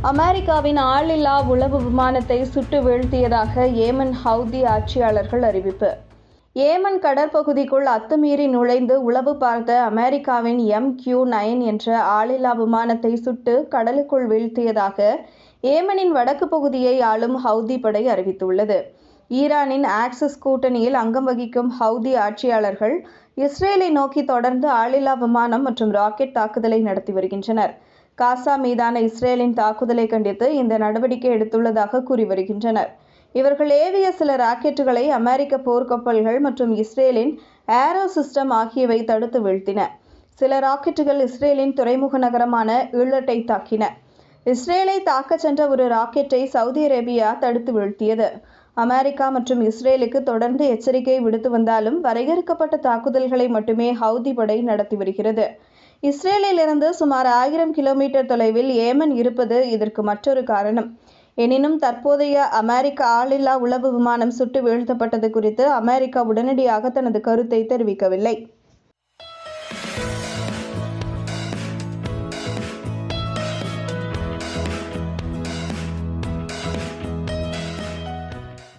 அமெரிக்காவின் ஆளில்லா உளவு விமானத்தை சுட்டு வீழ்த்தியதாக ஏமன் ஹவுதி ஆட்சியாளர்கள் அறிவிப்பு. ஏமன் கடற்பகுதிக்குள் அத்துமீறி நுழைந்து உளவு பார்த்த அமெரிக்காவின் MQ-9 என்ற ஆளில்லா விமானத்தை சுட்டு கடலுக்குள் வீழ்த்தியதாக ஏமனின் வடக்கு பகுதியை ஆளும் ஹவுதி படை அறிவித்துள்ளது. ஈரானின் ஆக்சிஸ் கூட்டணியில் அங்கம் வகிக்கும் ஹவுதி ஆட்சியாளர்கள் இஸ்ரேலை நோக்கி தொடர்ந்து ஆளில்லா விமானம் மற்றும் ராக்கெட் தாக்குதலை நடத்தி வருகின்றனர். காசா மீதான இஸ்ரேலின் தாக்குதலை கண்டித்து இந்த நடவடிக்கை எடுத்துள்ளதாக கூறி வருகின்றனர். இவர்கள் ஏவிய சில ராக்கெட்டுகளை அமெரிக்க போர்க்கப்பல்கள் மற்றும் இஸ்ரேலின் ஏரோ சிஸ்டம் ஆகியவை தடுத்து வீழ்த்தின. சில ராக்கெட்டுகள் இஸ்ரேலின் துறைமுக நகரமான ஈலட்டை தாக்கின. இஸ்ரேலை தாக்கச் சென்ற ஒரு ராக்கெட்டை சவுதி அரேபியா தடுத்து வீழ்த்தியது. அமெரிக்கா மற்றும் இஸ்ரேலுக்கு தொடர்ந்து எச்சரிக்கை விடுத்து வந்தாலும் வரையறுக்கப்பட்ட தாக்குதல்களை மட்டுமே ஹவுதி படை நடத்தி வருகிறது. இஸ்ரேலிலிருந்து சுமார் 1000 கிலோமீட்டர் தொலைவில் ஏமன் இருப்பது இதற்கு மற்றொரு காரணம். எனினும் தற்போதைய அமெரிக்க ஆளில்லா உளவு விமானம் சுட்டு வீழ்த்தப்பட்டது குறித்து அமெரிக்கா உடனடியாக தனது கருத்தை தெரிவிக்கவில்லை.